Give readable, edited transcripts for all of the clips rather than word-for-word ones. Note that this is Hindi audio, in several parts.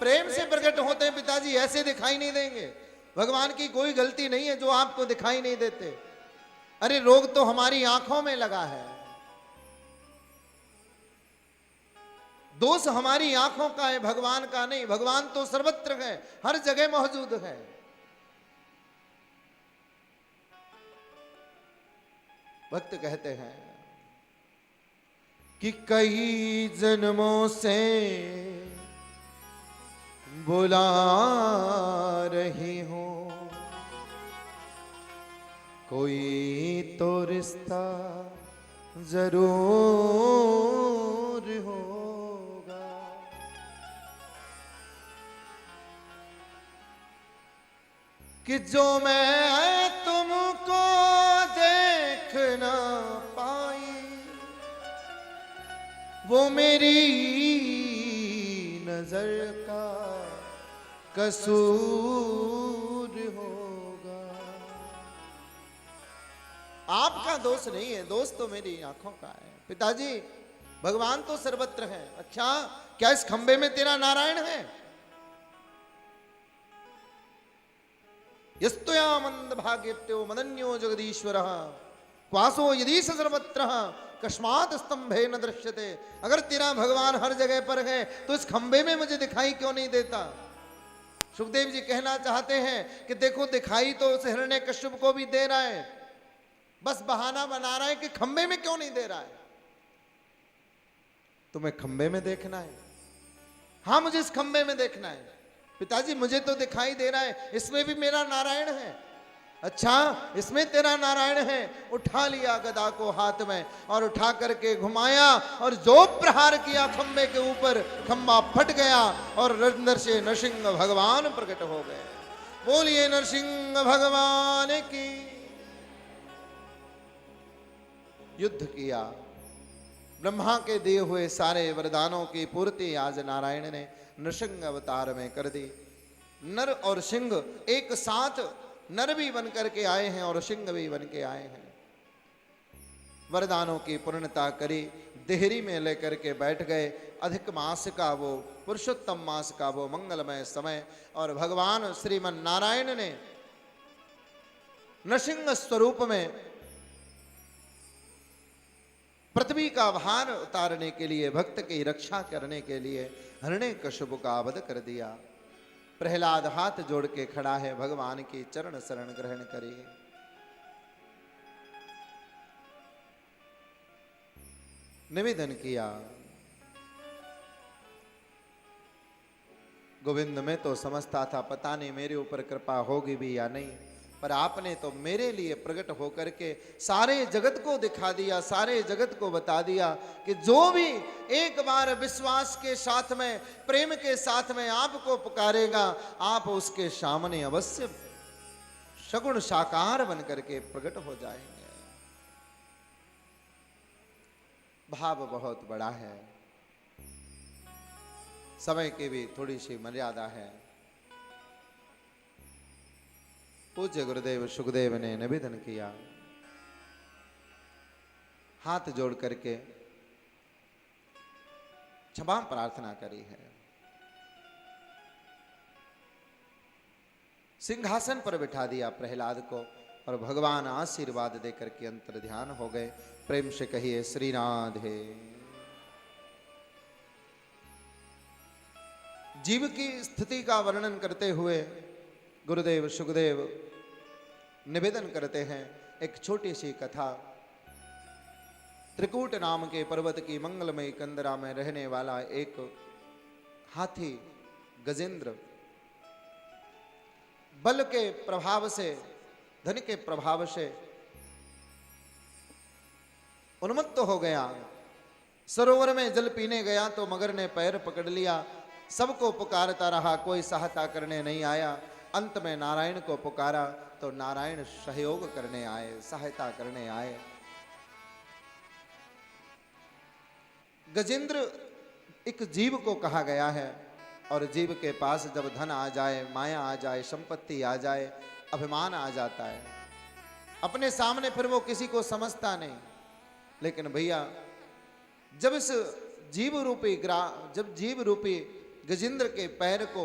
प्रेम से प्रकट होते हैं पिताजी, ऐसे दिखाई नहीं देंगे। भगवान की कोई गलती नहीं है जो आपको दिखाई नहीं देते। अरे रोग तो हमारी आंखों में लगा है, दोष हमारी आंखों का है, भगवान का नहीं। भगवान तो सर्वत्र है, हर जगह मौजूद है। भक्त कहते हैं कि कई जन्मों से बुला रही हूं, कोई तो रिश्ता जरूर होगा। कि जो मैं तुमको देख ना पाई वो मेरी नजर का कसूर होगा। आपका दोष नहीं है, दोष तो मेरी आंखों का है। पिताजी भगवान तो सर्वत्र है। अच्छा क्या इस खंबे में तेरा नारायण है? यस्तुया मंद भाग्यत्यो मदन्यो जगदीश्वरः क्वासो यदि सर्वत्र कस्मात् स्तंभे न दृश्यते। अगर तेरा भगवान हर जगह पर है तो इस खंबे में मुझे दिखाई क्यों नहीं देता? सुखदेव जी कहना चाहते हैं कि देखो दिखाई तो उस हिरण्यकश्यप को भी दे रहा है, बस बहाना बना रहा है कि खंबे में क्यों नहीं दे रहा है। तुम्हें खंबे में देखना है? हाँ मुझे इस खंबे में देखना है। पिताजी मुझे तो दिखाई दे रहा है, इसमें भी मेरा नारायण है। अच्छा इसमें तेरा नारायण है। उठा लिया गदा को हाथ में और उठा करके घुमाया और जो प्रहार किया खंबे के ऊपर, खंबा फट गया और अंदर से नरसिंह भगवान प्रकट हो गए। बोलिए नरसिंह भगवान की। युद्ध किया, ब्रह्मा के दिए हुए सारे वरदानों की पूर्ति आज नारायण ने नरसिंह अवतार में कर दी। नर और सिंह एक साथ, नर भी बन करके आए हैं और सिंह भी बन के आए हैं। वरदानों की पूर्णता करी, देहरी में लेकर के बैठ गए। अधिक मास का वो पुरुषोत्तम मास का वो मंगलमय समय, और भगवान श्रीमन नारायण ने नरसिंह स्वरूप में पृथ्वी का भार उतारने के लिए, भक्त की रक्षा करने के लिए हिरण्यकश्यप का वध कर दिया। प्रहलाद हाथ जोड़ के खड़ा है, भगवान की चरण शरण ग्रहण करिए। निवेदन किया, गोविंद मैं तो समझता था पता नहीं मेरे ऊपर कृपा होगी भी या नहीं, पर आपने तो मेरे लिए प्रकट होकर के सारे जगत को दिखा दिया, सारे जगत को बता दिया कि जो भी एक बार विश्वास के साथ में, प्रेम के साथ में आपको पुकारेगा, आप उसके सामने अवश्य सगुण साकार बन करके प्रकट हो जाएंगे। भाव बहुत बड़ा है, समय की भी थोड़ी सी मर्यादा है। पूज्य गुरुदेव सुखदेव ने निवेदन किया, हाथ जोड़ करके क्षमा प्रार्थना करी है। सिंहासन पर बिठा दिया प्रहलाद को और भगवान आशीर्वाद देकर के अंतर ध्यान हो गए। प्रेम से कहिए श्री राधे। जीव की स्थिति का वर्णन करते हुए गुरुदेव सुखदेव निवेदन करते हैं एक छोटी सी कथा। त्रिकूट नाम के पर्वत की मंगलमयी कंदरा में रहने वाला एक हाथी गजेंद्र बल के प्रभाव से, धन के प्रभाव से उन्मत्त हो गया। सरोवर में जल पीने गया तो मगर ने पैर पकड़ लिया। सबको पुकारता रहा, कोई सहायता करने नहीं आया। अंत में नारायण को पुकारा तो नारायण सहयोग करने आए, सहायता करने आए। गजेंद्र एक जीव को कहा गया है, और जीव के पास जब धन आ जाए, माया आ जाए, संपत्ति आ जाए, अभिमान आ जाता है, अपने सामने फिर वो किसी को समझता नहीं। लेकिन भैया जब इस जीव रूपी गजेंद्र के पैर को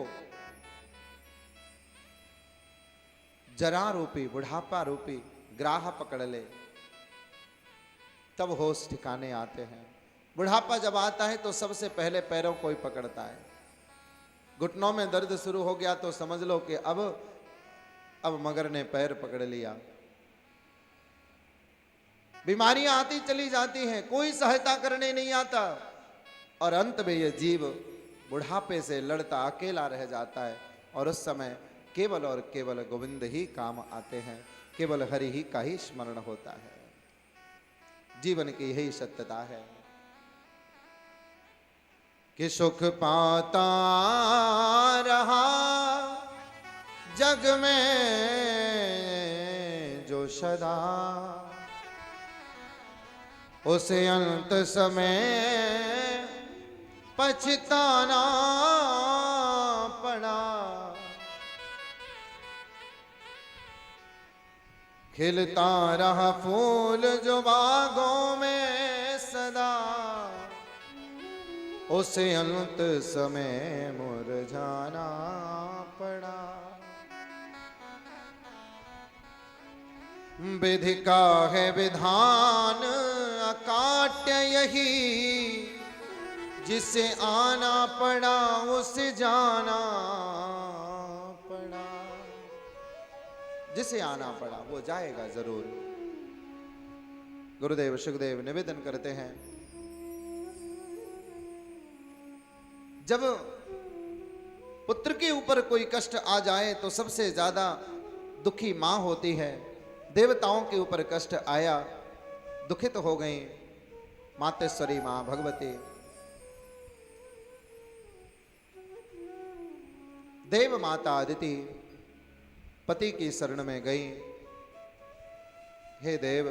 जरा रूपी, बुढ़ापा रूपी ग्राह पकड़ ले, तब होश ठिकाने आते हैं। बुढ़ापा जब आता है तो सबसे पहले पैरों को ही पकड़ता है। घुटनों में दर्द शुरू हो गया तो समझ लो कि अब मगर ने पैर पकड़ लिया। बीमारियां आती चली जाती हैं, कोई सहायता करने नहीं आता, और अंत में यह जीव बुढ़ापे से लड़ता अकेला रह जाता है। और उस समय केवल और केवल गोविंद ही काम आते हैं, केवल हरि ही का ही स्मरण होता है। जीवन की यही सत्यता है कि सुख पाता रहा जग में जो सदा, उसे अंत समय पछताना पड़ा। खिलता रहा फूल जो बागों में सदा, उसे अंत समय मुरझाना पड़ा। विधि का है विधान अकाट्य यही, जिसे आना पड़ा उसे जाना पड़ा। जिसे आना पड़ा वो जाएगा जरूर। गुरुदेव सुखदेव निवेदन करते हैं, जब पुत्र के ऊपर कोई कष्ट आ जाए तो सबसे ज्यादा दुखी मां होती है। देवताओं के ऊपर कष्ट आया, दुखित तो हो गई मातेश्वरी मां भगवती। देव माता अदिति पति की शरण में गई। हे देव,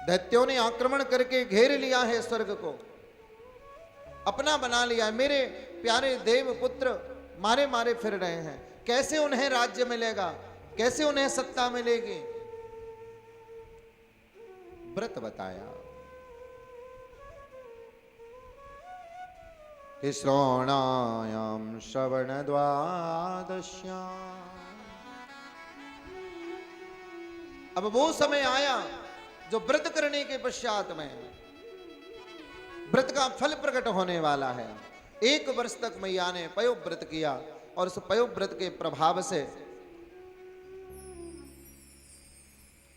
दैत्यों ने आक्रमण करके घेर लिया है, स्वर्ग को अपना बना लिया। मेरे प्यारे देव पुत्र मारे मारे फिर रहे हैं, कैसे उन्हें राज्य मिलेगा, कैसे उन्हें सत्ता मिलेगी। व्रत बताया कि श्रवणायाम श्रवण द्वादश्याम। अब वो समय आया जो व्रत करने के पश्चात में व्रत का फल प्रकट होने वाला है। 1 वर्ष तक मैया ने पयोव्रत किया और उस पयोव्रत के प्रभाव से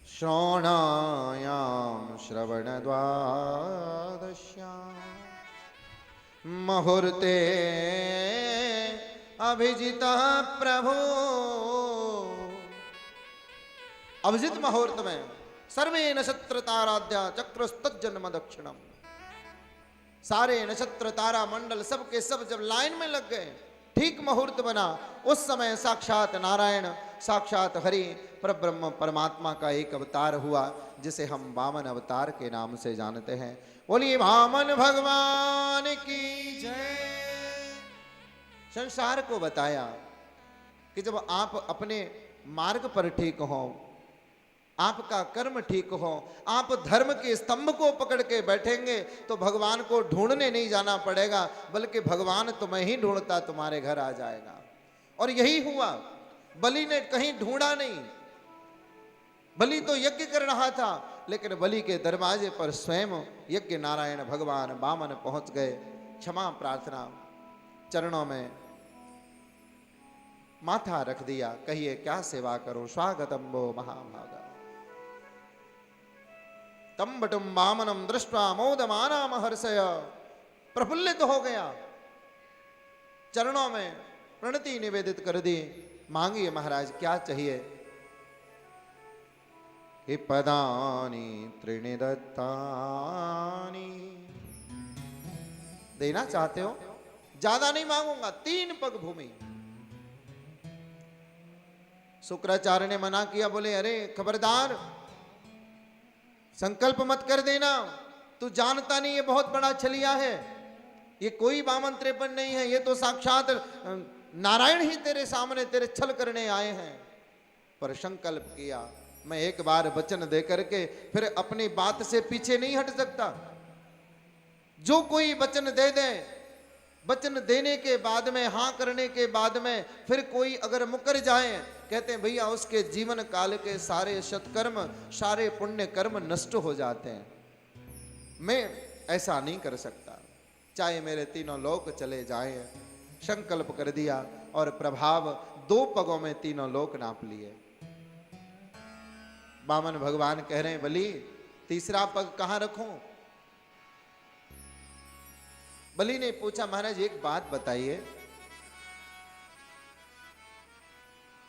श्रवणायाम श्रवण द्वादश्याम मुहूर्ते अभिजिता प्रभु। अभिजित मुहूर्त में सर्वे नक्षत्र ताराद्या चक्रस्तज्जन्म दक्षिणम। सारे नक्षत्र तारा मंडल सब के सब जब लाइन में लग गए, ठीक मुहूर्त बना, उस समय साक्षात नारायण, साक्षात हरि परब्रह्म परमात्मा का एक अवतार हुआ, जिसे हम वामन अवतार के नाम से जानते हैं। बोलिए वामन भगवान की जय। संसार को बताया कि जब आप अपने मार्ग पर ठीक हो, आपका कर्म ठीक हो, आप धर्म के स्तंभ को पकड़ के बैठेंगे तो भगवान को ढूंढने नहीं जाना पड़ेगा, बल्कि भगवान तुम्हें ही ढूंढता तुम्हारे घर आ जाएगा। और यही हुआ, बलि ने कहीं ढूंढा नहीं। बलि तो यज्ञ कर रहा था, लेकिन बलि के दरवाजे पर स्वयं यज्ञ नारायण भगवान वामन पहुंच गए। क्षमा प्रार्थना, चरणों में माथा रख दिया। कहिए क्या सेवा करो। स्वागतम वो महाभागा। तम बटुम वामनम दृष्ट्वा मोदमाना महर्षय। प्रफुल्लित हो गया, चरणों में प्रणति निवेदित कर दी। मांगिए महाराज क्या चाहिए। कि पदानी त्रीणि दत्तानि। देना चाहते हो? ज्यादा नहीं मांगूंगा, 3 पग भूमि। शुक्राचार्य ने मना किया, बोले अरे खबरदार, संकल्प मत कर देना, तू जानता नहीं ये बहुत बड़ा छलिया है, ये कोई वामन त्रेपन नहीं है, ये तो साक्षात नारायण ही तेरे सामने तेरे छल करने आए हैं। पर संकल्प किया, मैं एक बार वचन दे करके फिर अपनी बात से पीछे नहीं हट सकता। जो कोई वचन दे दे वचन देने के बाद में, हाँ करने के बाद में फिर कोई अगर मुकर जाए, कहते हैं भैया उसके जीवन काल के सारे सत्कर्म, सारे पुण्य कर्म नष्ट हो जाते हैं। मैं ऐसा नहीं कर सकता, चाहे मेरे तीनों लोक चले जाएं। संकल्प कर दिया और प्रभाव 2 पगों में तीनों लोक नाप लिए। वामन भगवान कह रहे हैं बलि तीसरा पग कहां रखूं? बलि ने पूछा महाराज एक बात बताइए,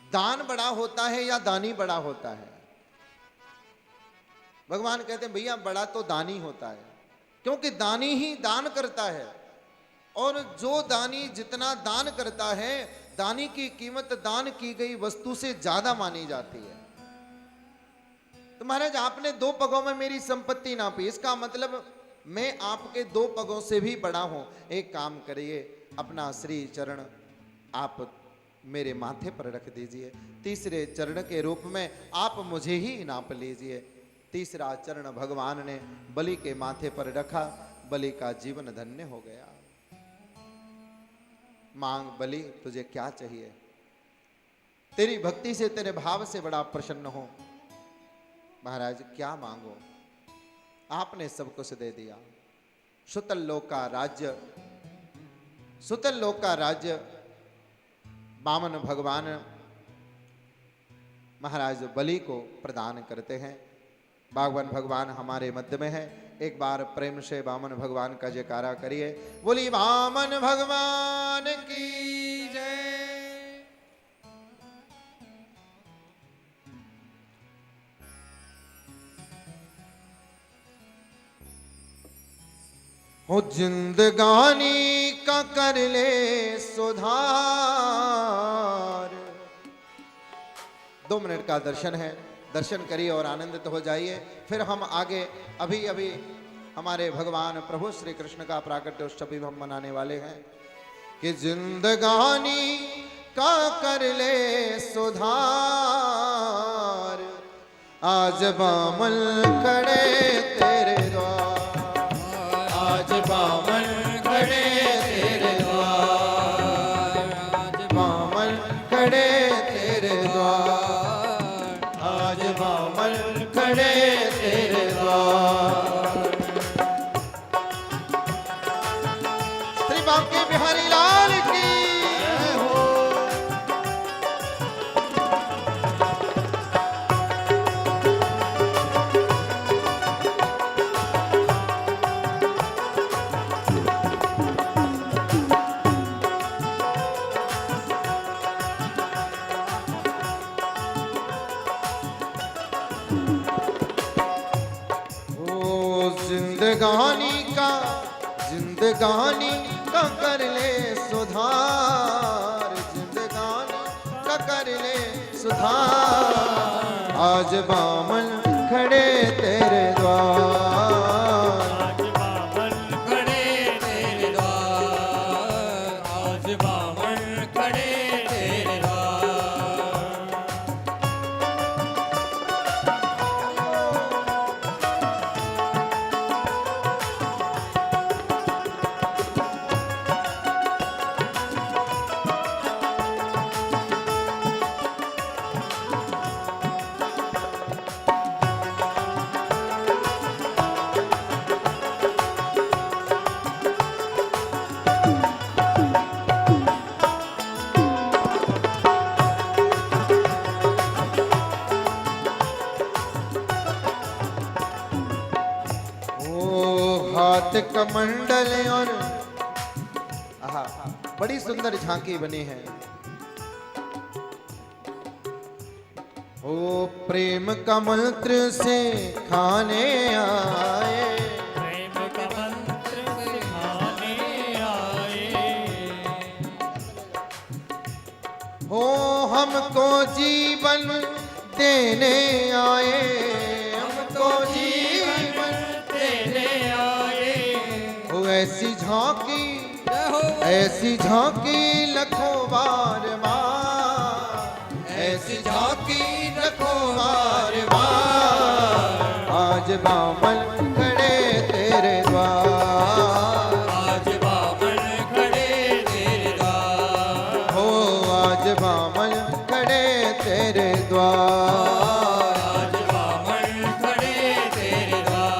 दान बड़ा होता है या दानी बड़ा होता है? भगवान कहते हैं भैया बड़ा तो दानी होता है, क्योंकि दानी ही दान करता है, और जो दानी जितना दान करता है, दानी की कीमत दान की गई वस्तु से ज्यादा मानी जाती है। तो महाराज आपने 2 पगों में मेरी संपत्ति नापी, इसका मतलब मैं आपके 2 पगों से भी बड़ा हूं। एक काम करिए, अपना श्री चरण आप मेरे माथे पर रख दीजिए, तीसरे चरण के रूप में आप मुझे ही नाप लीजिए। तीसरा चरण भगवान ने बलि के माथे पर रखा, बलि का जीवन धन्य हो गया। मांग बलि तुझे क्या चाहिए? तेरी भक्ति से, तेरे भाव से बड़ा प्रसन्न हो। महाराज क्या मांगो? आपने सब कुछ दे दिया। सुतल लोक का राज्य, सुतल लोक का राज्य वामन भगवान महाराज बलि को प्रदान करते हैं। वामन भगवान हमारे मध्य में है, एक बार प्रेम से वामन भगवान का जयकारा करिए। बोली वामन भगवान की जय। हो जिंदगानी का कर ले सुधार। 2 मिनट का दर्शन है, दर्शन करिए और आनंदित हो जाइए। फिर हम आगे अभी अभी हमारे भगवान प्रभु श्री कृष्ण का प्राकट्योत्सव भी हम मनाने वाले हैं कि जिंदगानी का कर ले सुधार। आज बामल खड़े तेरे द्वार, आज बामल खड़े तेरे द्वार, आज बामल खड़े तेरे द्वार, आज बामल खड़े तेरे द्वार। श्री बांके बिहारी लाल की हो। जिंदगानी का कर ले सुधार, जिंदगानी का कर ले सुधार। आज बामल खड़े तेरे द्वार, आज बामल खड़े तेरे द्वार, आज बामल खड़े तेरे द्वार। हाथ कमंडल और आहा, बड़ी सुंदर झांकी बनी है। ओ प्रेम का मंत्र से खाने आए, प्रेम का मंत्र सिखाने आए। हो हमको जीवन देने आए, हमको जीवन तेरे आए। हो ऐसी झांकी, ऐसी झांकी लखों बार बार, ऐसी झांकी लखों बार बार। आज बामल खड़े तेरे द्वार, आज बामल खड़े बामन खड़े तेरे द्वार। आज बामन खड़े तेरे द्वार।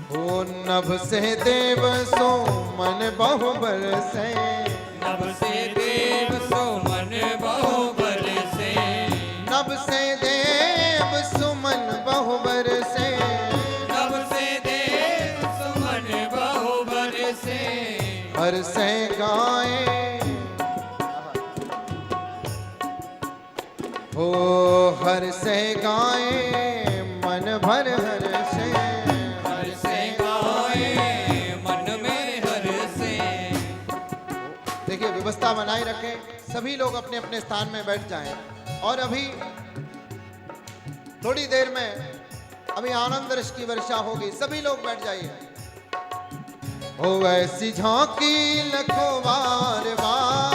ओ नभ से देव सो मन बहु बरसे। नभ से देव सुमन बहु बरसे। नभ से देव सुमन बहु बरसे। नभ से देव सुमन बहु बरसे। हर से गाए हो हर से गाए मन भर हर से। हर से गाए मन में हर से। देखिए व्यवस्था बनाए रखें, सभी लोग अपने अपने स्थान में बैठ जाएं। और अभी थोड़ी देर में अभी आनंद रस की वर्षा होगी, सभी लोग बैठ जाइए। हो ऐसी झांकी लखों बार बार